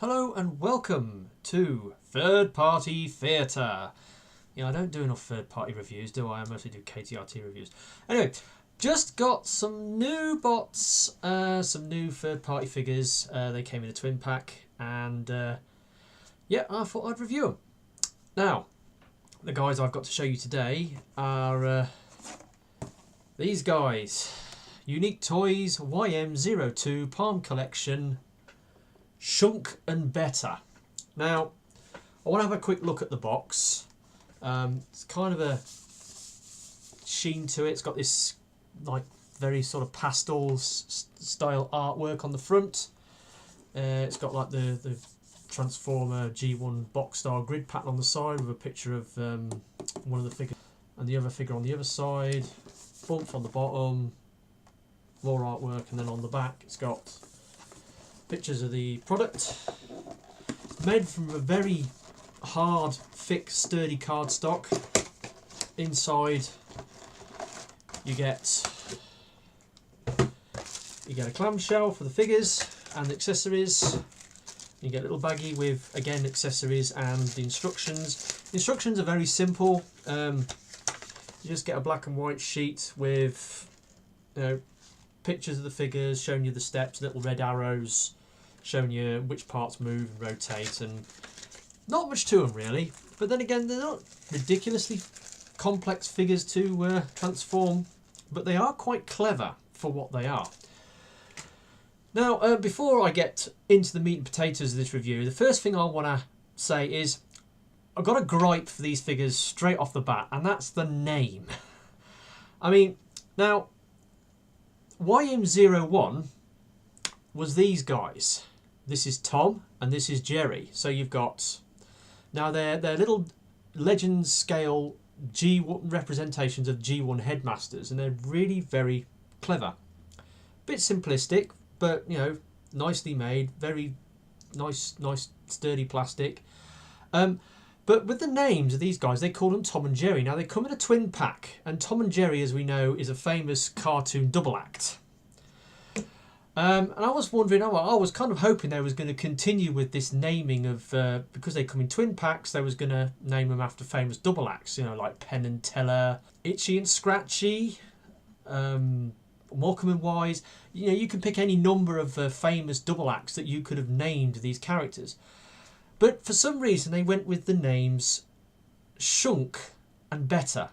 Hello and welcome to Third Party Theatre. Yeah, I don't do enough third party reviews, do I? I mostly do KTRT reviews. Anyway, just got some new bots, some new third party figures. They came in a twin pack, and yeah, I thought I'd review them. Now, the guys I've got to show you today are these guys. Unique Toys YM02 Palm Collection Schunck Betta. Now, I want to have a quick look at the box. It's kind of a sheen to it. It's got this like very sort of pastel style artwork on the front. It's got like the Transformer G1 box style grid pattern on the side with a picture of one of the figures and the other figure on the other side. Bump on the bottom, more artwork, and then on the back it's got pictures of the product. It's made from a very hard, thick, sturdy cardstock. Inside you get a clamshell for the figures and the accessories. You get a little baggie with, again, accessories and the instructions. The instructions are very simple. You just get a black and white sheet with, pictures of the figures, showing you the steps, little red arrows, showing you which parts move and rotate, and not much to them really. But then again, they're not ridiculously complex figures to transform, but they are quite clever for what they are. Now, before I get into the meat and potatoes of this review, the first thing I want to say is I've got a gripe for these figures straight off the bat, and that's the name. I mean, now, YM01 was these guys. This is Tom and this is Jerry. So you've got, now they're little legend scale G1 representations of G1 Headmasters, and they're really very clever. Bit simplistic, but nicely made, very nice sturdy plastic. But with the names of these guys, they call them Tom and Jerry. Now they come in a twin pack, and Tom and Jerry, as we know, is a famous cartoon double act. And I was wondering, I was kind of hoping they was going to continue with this naming of, because they come in twin packs, they was going to name them after famous double acts, like Penn and Teller, Itchy and Scratchy, Morecambe and Wise. You can pick any number of famous double acts that you could have named these characters. But for some reason, they went with the names Schunck and Betta.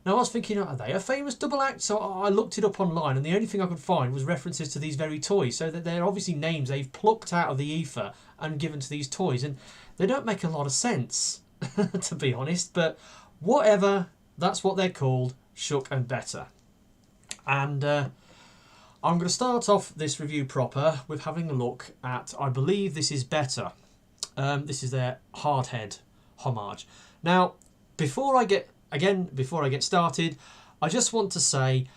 Now, I was thinking, are they a famous double act? So I looked it up online, and the only thing I could find was references to these very toys. So that they're obviously names they've plucked out of the ether and given to these toys. And they don't make a lot of sense, to be honest. But whatever, that's what they're called, Schunck and Betta. And I'm going to start off this review proper with having a look at, I believe this is Betta. This is their Hardhead homage. Now, before I get started, I just want to say,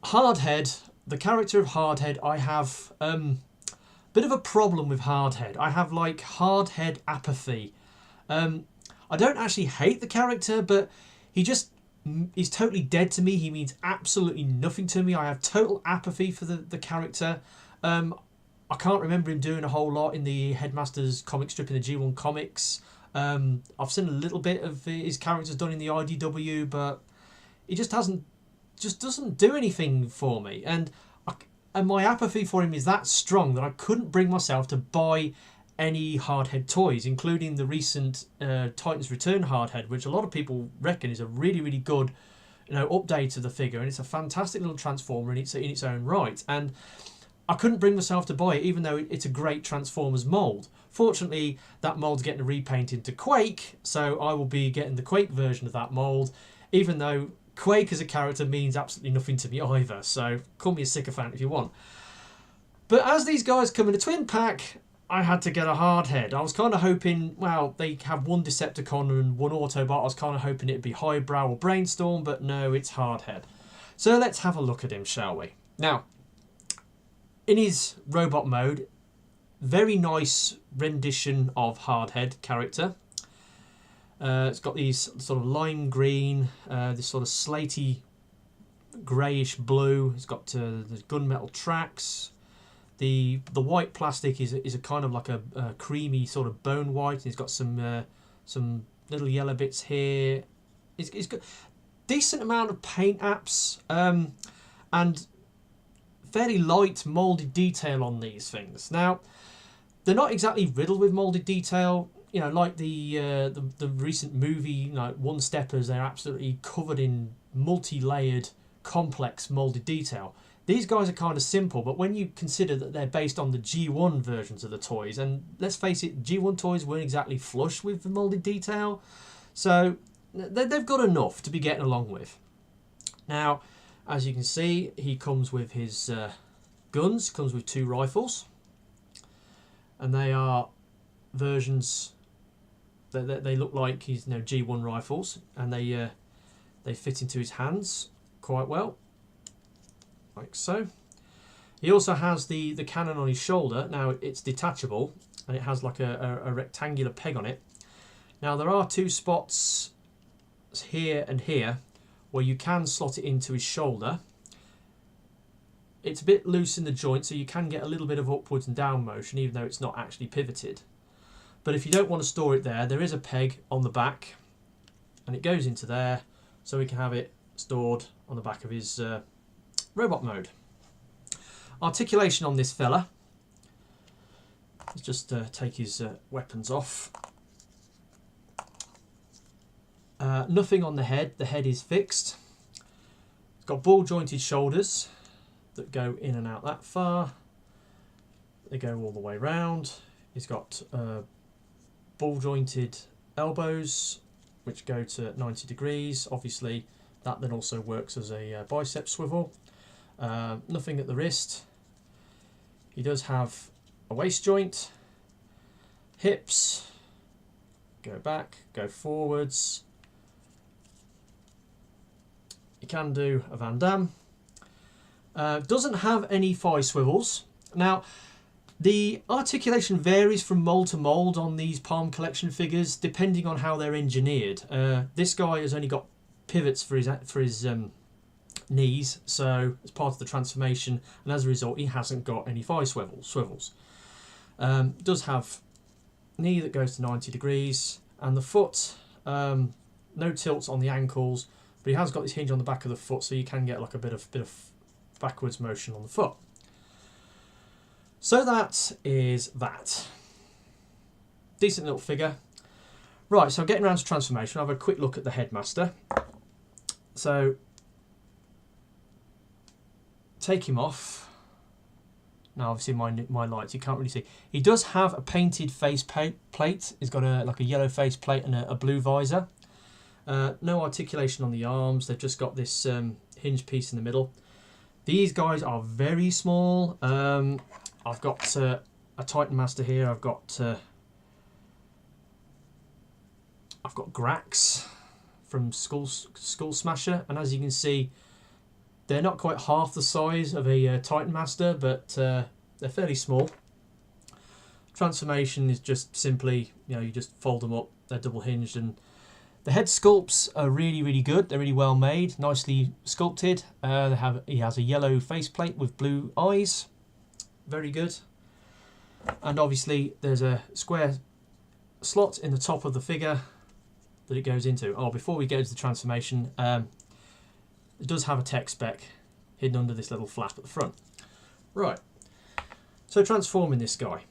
Hardhead, the character of Hardhead, I have a bit of a problem with Hardhead. I have like Hardhead apathy. I don't actually hate the character, but he's totally dead to me. He means absolutely nothing to me. I have total apathy for the character. I can't remember him doing a whole lot in the Headmasters comic strip in the G1 comics. I've seen a little bit of his characters done in the IDW, but he just doesn't do anything for me. And my apathy for him is that strong that I couldn't bring myself to buy any Hardhead toys, including the recent Titans Return Hardhead, which a lot of people reckon is a really, really good update of the figure, and it's a fantastic little transformer in its own right. And I couldn't bring myself to buy it, even though it's a great Transformers mould. Fortunately, that mould's getting a repaint into Quake, so I will be getting the Quake version of that mould, even though Quake as a character means absolutely nothing to me either, so call me a sycophant if you want. But as these guys come in a twin pack, I had to get a Hardhead. I was kind of hoping, well, they have one Decepticon and one Autobot. I was kind of hoping it'd be Highbrow or Brainstorm, but no, it's Hardhead. So let's have a look at him, shall we? Now, in his robot mode, very nice rendition of Hardhead character. It's got these sort of lime green, this sort of slaty greyish blue. It's got the gunmetal tracks, The white plastic is a kind of like a creamy sort of bone white. It's got some little yellow bits here. It's got decent amount of paint apps and fairly light moulded detail on these things. Now, they're not exactly riddled with moulded detail. You know, like the recent movie, like One Steppers, they're absolutely covered in multi-layered, complex moulded detail. These guys are kind of simple, but when you consider that they're based on the G1 versions of the toys, and let's face it, G1 toys weren't exactly flush with the moulded detail, so they've got enough to be getting along with. Now, as you can see, he comes with his guns, comes with 2 rifles, and they are versions that they look like he's G1 rifles, and they fit into his hands quite well, like so. He also has the cannon on his shoulder. Now it's detachable and it has like a rectangular peg on it. Now there are 2 spots here and here where you can slot it into his shoulder. It's a bit loose in the joint, so you can get a little bit of upwards and down motion even though it's not actually pivoted. But if you don't want to store it there is a peg on the back and it goes into there, so we can have it stored on the back of his robot mode. Articulation on this fella. Let's just take his weapons off. Nothing on the head. The head is fixed. It's got ball jointed shoulders that go in and out that far. They go all the way round. He's got ball jointed elbows which go to 90 degrees. Obviously that then also works as a bicep swivel. Nothing at the wrist. He does have a waist joint, hips, go back, go forwards. You can do a Van Damme. Doesn't have any thigh swivels. Now, the articulation varies from mould to mould on these Palm Collection figures, depending on how they're engineered. This guy has only got pivots for his knees, so as part of the transformation, and as a result, he hasn't got any thigh swivels. Does have knee that goes to 90 degrees, and the foot, no tilts on the ankles, but he has got this hinge on the back of the foot, so you can get like a bit of backwards motion on the foot. So that is that. Decent little figure. Right, so getting around to transformation, I'll have a quick look at the Headmaster. So, take him off. Now obviously my lights, you can't really see. He does have a painted face plate. He's got like a yellow face plate and a blue visor. No articulation on the arms. They've just got this hinge piece in the middle. These guys are very small. I've got a Titan Master here. I've got Grax from Skull Smasher, and as you can see, they're not quite half the size of a Titan Master, but they're fairly small. Transformation is just simply, you just fold them up. They're double hinged, and the head sculpts are really good. They're really well made, nicely sculpted. He has a yellow faceplate with blue eyes. Very good. And obviously there's a square slot in the top of the figure that it goes into. Oh, before we go to the transformation, it does have a tech spec hidden under this little flap at the front. Right, so transforming this guy.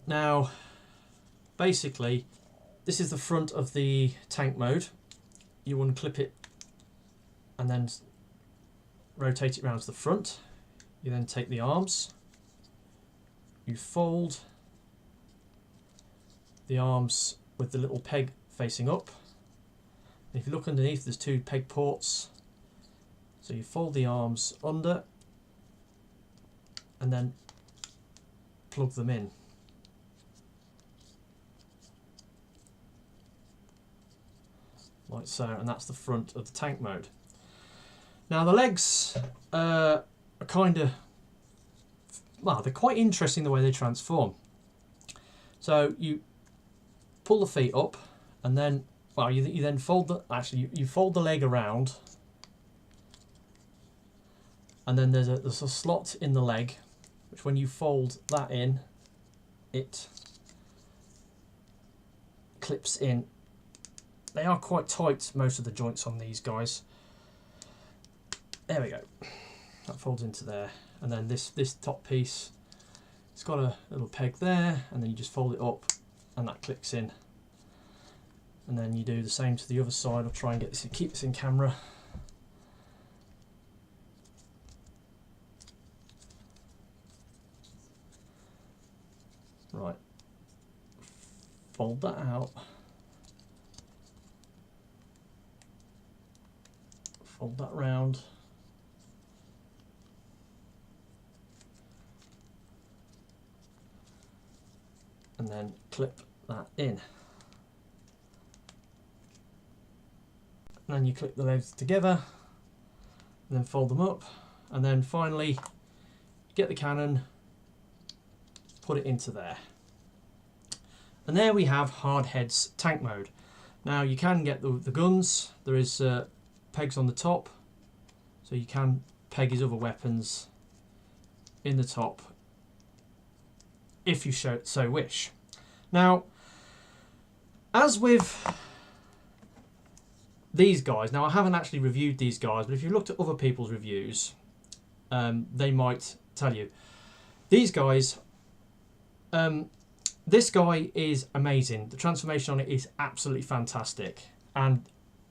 Now, basically, this is the front of the tank mode. You unclip it and then rotate it around to the front. You then take the arms, you fold the arms with the little peg facing up. And if you look underneath, there's 2 peg ports. So you fold the arms under and then plug them in. Like so, and that's the front of the tank mode. Now the legs are kind of, well, they're quite interesting the way they transform. So you pull the feet up, and then, well, you then fold the, you fold the leg around, and then there's a slot in the leg which when you fold that in, it clips in. They are quite tight, most of the joints on these guys. There we go. That folds into there. And then this top piece, it's got a little peg there, and then you just fold it up and that clicks in. And then you do the same to the other side. I'll try and get this, keep this in camera. Right, fold that out, fold that round, and then clip that in. And then you clip the legs together, and then fold them up, and then finally get the cannon, put it into there. And there we have Hardhead's tank mode. Now you can get the guns. There is pegs on the top, so you can peg his other weapons in the top if you so wish. Now, as with these guys, now I haven't actually reviewed these guys, but if you looked at other people's reviews, they might tell you these guys. This guy is amazing. The transformation on it is absolutely fantastic. And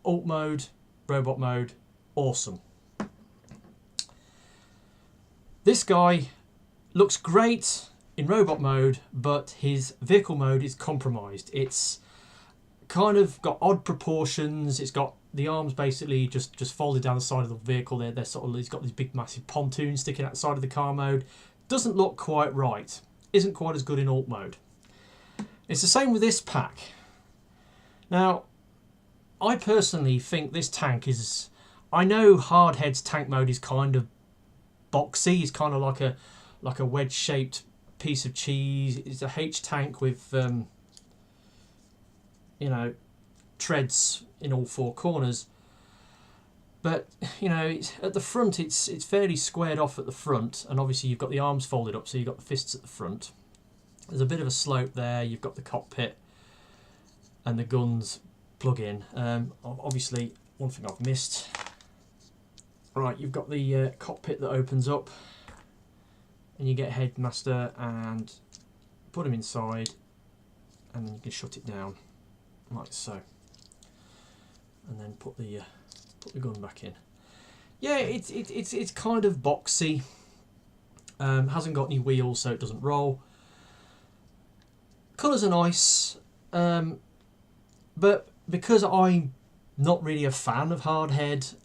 alt mode, robot mode, awesome. This guy looks great in robot mode, but his vehicle mode is compromised. It's kind of got odd proportions. It's got the arms basically just folded down the side of the vehicle. They're sort of, he's got these big massive pontoons sticking out the side of the car mode. Doesn't look quite right. Isn't quite as good in alt mode. It's the same with this pack. Now, I personally think this tank is... I know Hardhead's tank mode is kind of boxy. It's kind of like a wedge-shaped piece of cheese. It's a H tank with, you know, treads in all four corners. But, you know, at the front, it's fairly squared off at the front. And obviously you've got the arms folded up, so you've got the fists at the front. There's a bit of a slope there. You've got the cockpit and the guns plug in. Obviously, one thing I've missed. Right, you've got the cockpit that opens up. And you get Headmaster and put him inside. And then you can shut it down, like so. And then put the gun back in. Yeah, it's kind of boxy. Hasn't got any wheels, so it doesn't roll. Colours are nice, but because I'm not really a fan of Hardhead,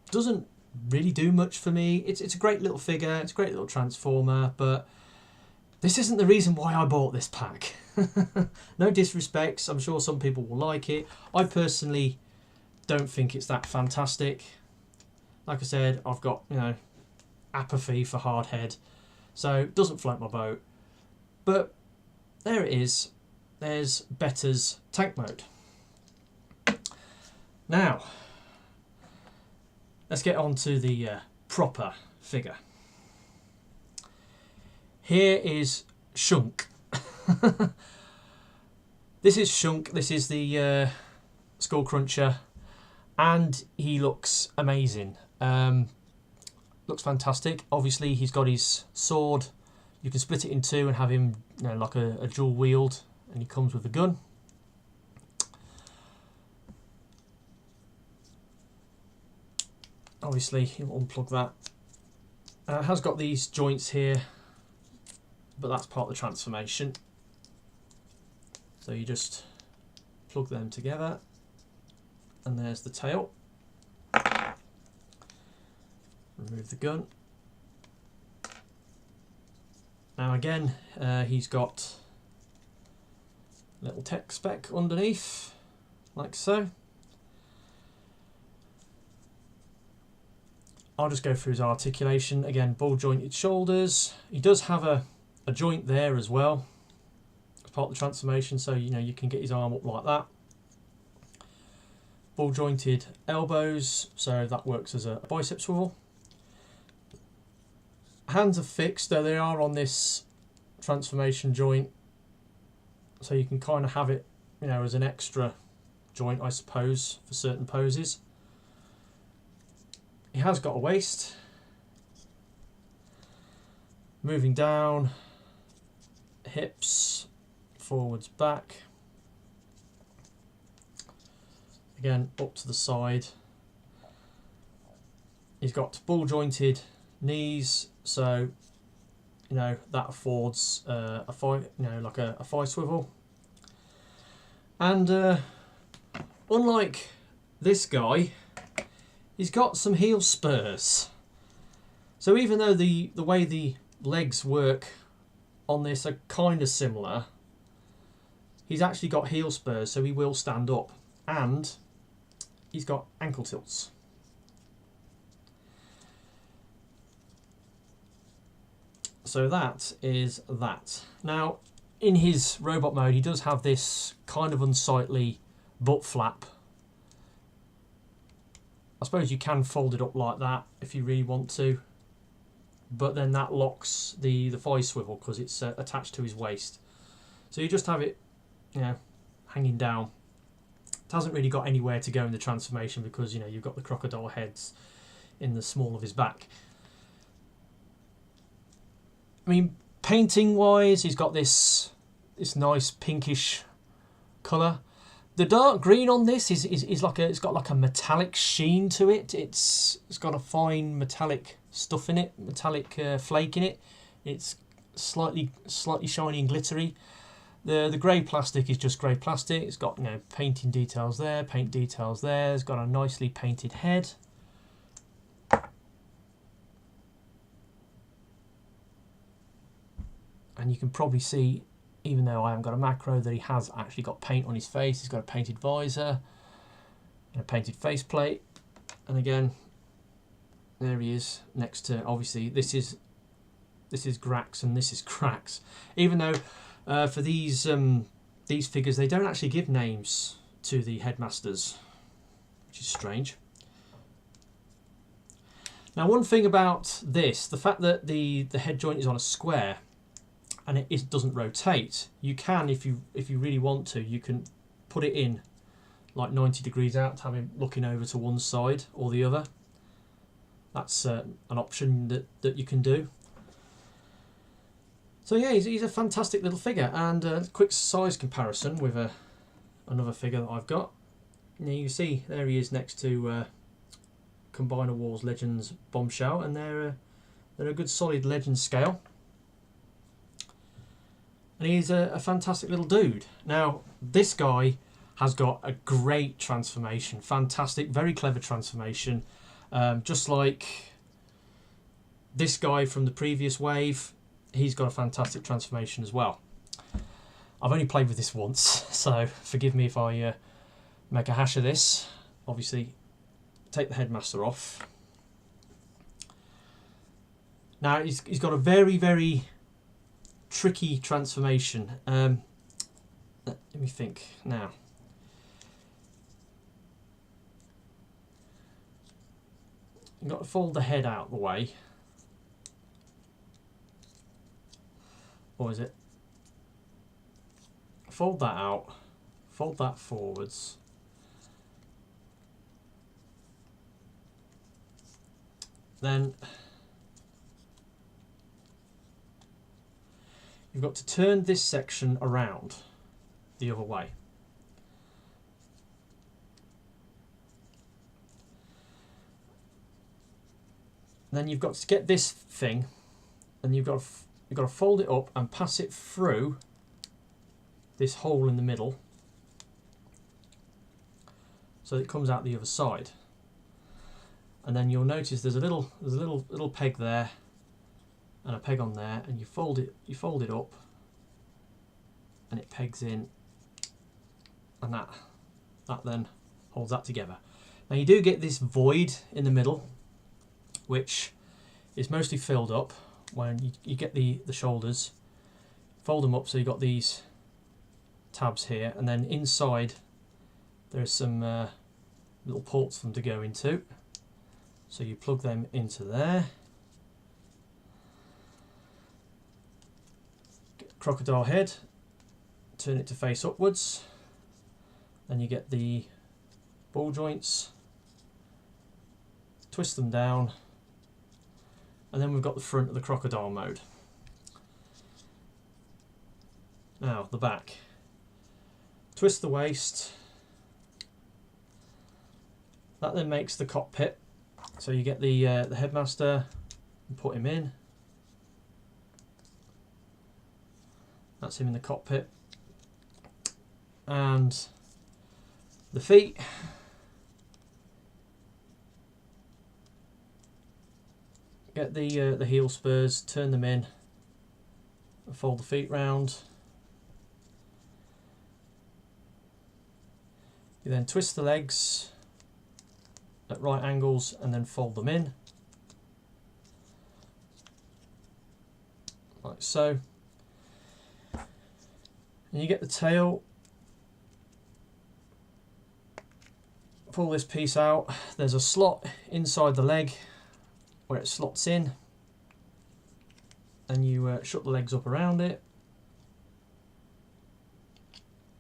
doesn't really do much for me. It's a great little figure, it's a great little transformer, but this isn't the reason why I bought this pack. No disrespects, I'm sure some people will like it. I personally don't think it's that fantastic. Like I said, I've got, you know, apathy for Hardhead, so it doesn't float my boat. But there it is. There's Betta's tank mode. Now, let's get on to the proper figure. Here is Schunck. This is Schunck. This is the Skull Cruncher, and he looks amazing. Looks fantastic. Obviously, he's got his sword. You can split it in two and have him, you know, like a dual wield, and he comes with a gun. Obviously, you unplug that. It has got these joints here, but that's part of the transformation. So you just plug them together, and there's the tail. Remove the gun. Now again, he's got a little tech spec underneath, like so. I'll just go through his articulation. Again, ball jointed shoulders. He does have a joint there as well, as part of the transformation, so you know you can get his arm up like that. Ball jointed elbows, so that works as a bicep swivel. hands are fixed, though they are on this transformation joint, so you can kind of have it, you know, as an extra joint, I suppose, for certain poses. He has got a waist. Moving down, hips, forwards, back. Again, up to the side. He's got ball jointed knees, so you know that affords a thigh swivel. And unlike this guy, he's got some heel spurs. So even though the way the legs work on this are kind of similar, he's actually got heel spurs, so he will stand up, and he's got ankle tilts. So that is that. Now, in his robot mode, he does have this kind of unsightly butt flap. I suppose you can fold it up like that if you really want to, but then that locks the thigh swivel because it's attached to his waist. So you just have it, you know, hanging down. It hasn't really got anywhere to go in the transformation because, you know, you've got the crocodile heads in the small of his back. I mean, painting wise, he's got this nice pinkish colour. The dark green on this is like it's got like a metallic sheen to it. It's got a fine metallic stuff in it, metallic flake in it. It's slightly shiny and glittery. The grey plastic is just grey plastic. It's got, you know, painting details there, paint details there. It's got a nicely painted head. And you can probably see, even though I haven't got a macro, that he has actually got paint on his face. He's got a painted visor and a painted faceplate. And again, there he is next to, obviously, this is Grax and this is Crax. Even though for these figures, they don't actually give names to the headmasters, which is strange. Now, one thing about this, the fact that the head joint is on a square and it doesn't rotate, you can, if you really want to, you can put it in like 90 degrees out to have him looking over to one side or the other. That's an option that you can do. So yeah, he's a fantastic little figure. And a quick size comparison with another figure that I've got. Now you can see there he is next to Combiner Wars Legends Bombshell, and they're a good solid Legend scale. And he's a fantastic little dude. Now, this guy has got a great transformation. Fantastic, very clever transformation. Just like this guy from the previous wave, he's got a fantastic transformation as well. I've only played with this once, so forgive me if I make a hash of this. Obviously, take the headmaster off. Now, he's got a very, very tricky transformation. Let me think now. You've got to fold the head out the way. Or is it? Fold that out. Fold that forwards. Then you've got to turn this section around the other way. Then you've got to get this thing, and you've got to fold it up and pass it through this hole in the middle, so it comes out the other side. And then you'll notice there's a little peg there, and a peg on there, and you fold it up, and it pegs in, and that then holds that together. Now you do get this void in the middle, which is mostly filled up when you get the shoulders, fold them up so you've got these tabs here, and then inside there's some little ports for them to go into, so you plug them into there. crocodile head, turn it to face upwards, then you get the ball joints, twist them down, and then we've got the front of the crocodile mode. Now the back, twist the waist, that then makes the cockpit, so you get the headmaster and put him in. That's him in the cockpit. And the feet, get the heel spurs, turn them in, and fold the feet round. You then twist the legs at right angles and then fold them in, like so. And you get the tail. Pull this piece out. There's a slot inside the leg where it slots in, and you shut the legs up around it,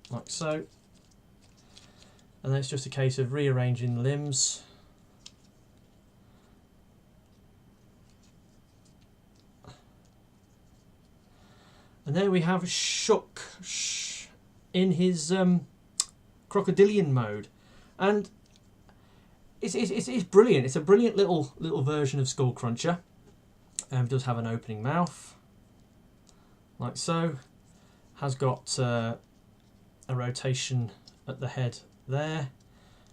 like so. And then it's just a case of rearranging the limbs. And there we have Schunck in his crocodilian mode, and it's brilliant. It's a brilliant little version of Skull Cruncher. Does have an opening mouth, like so. Has got a rotation at the head there.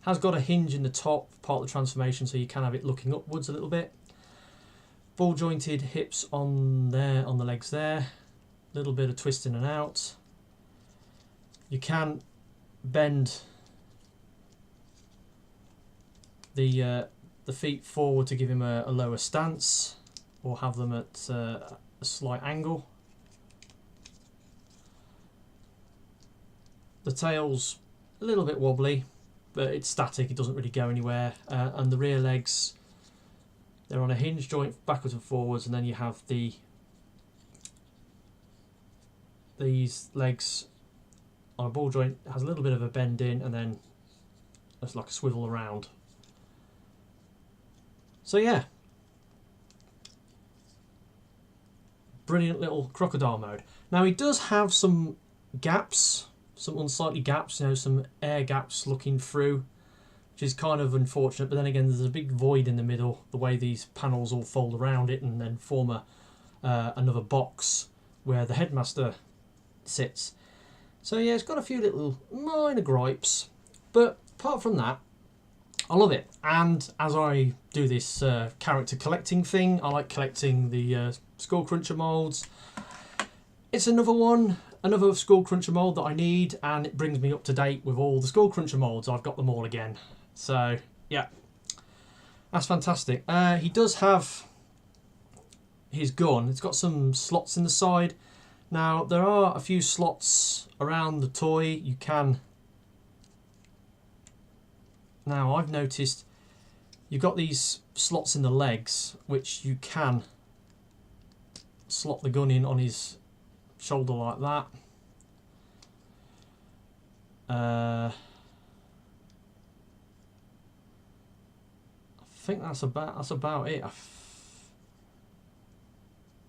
Has got a hinge in the top part of the transformation, so you can have it looking upwards a little bit. Ball jointed hips on there, on the legs there. Little bit of twist in and out. You can bend the feet forward to give him a lower stance, or have them at a slight angle. The tail's a little bit wobbly, but it's static, it doesn't really go anywhere. And the rear legs, they're on a hinge joint backwards and forwards, and then you have these legs on a ball joint, has a little bit of a bend in, and then it's like a swivel around. So yeah, brilliant little crocodile mode. Now he does have some gaps, some unsightly gaps, you know, some air gaps looking through, which is kind of unfortunate, but then again there's a big void in the middle, the way these panels all fold around it and then form another box where the headmaster sits. So yeah, it's got a few little minor gripes, but apart from that, I love it. And as I do this character collecting thing, I like collecting the Skull Cruncher molds. It's another one, another Skull Cruncher mold that I need, and it brings me up to date with all the Skull Cruncher molds. I've got them all again. So yeah, that's fantastic. He does have his gun. It's got some slots in the side. Now there are a few slots around the toy. You can. Now I've noticed you've got these slots in the legs, which you can slot the gun in on his shoulder like that. I think that's about it.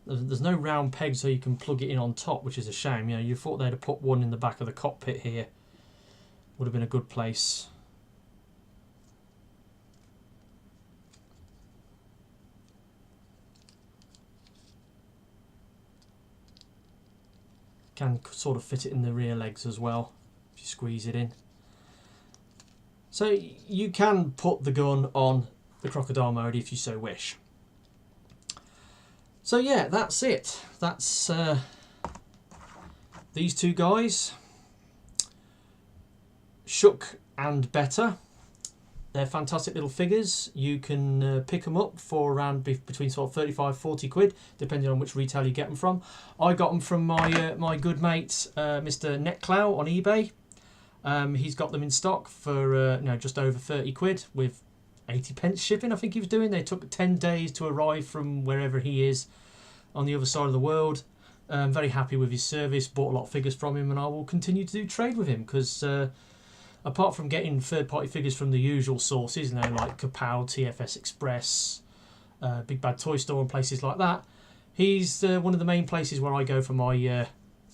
There's no round peg, so you can plug it in on top, which is a shame. You know, you thought they'd have put one in the back of the cockpit here. Would have been a good place. Can sort of fit it in the rear legs as well, if you squeeze it in. So you can put the gun on the crocodile mode if you so wish. So yeah, that's it. That's these two guys, Schunck and Betta. They're fantastic little figures. You can pick them up for around between sort of 35-40 quid, depending on which retail you get them from. I got them from my my good mate Mr. Netclow on eBay. He's got them in stock for just over 30 quid with 80p shipping, I think he was doing. They took 10 days to arrive from wherever he is on the other side of the world. I'm very happy with his service, bought a lot of figures from him, and I will continue to do trade with him because apart from getting third-party figures from the usual sources, you know, like Kapow, TFS Express, Big Bad Toy Store and places like that, he's one of the main places where I go for my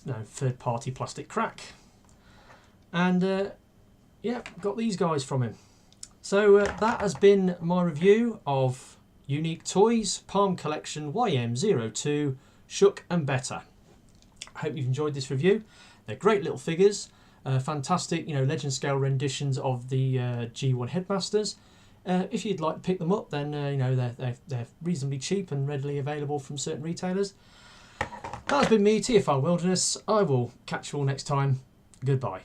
third-party plastic crack. And yeah, got these guys from him. So that has been my review of Unique Toys Palm Collection YM02 Schunck Betta. I hope you've enjoyed this review. They're great little figures, fantastic, legend scale renditions of the G1 Headmasters. If you'd like to pick them up, then they're reasonably cheap and readily available from certain retailers. That has been me, TFR Wilderness. I will catch you all next time. Goodbye.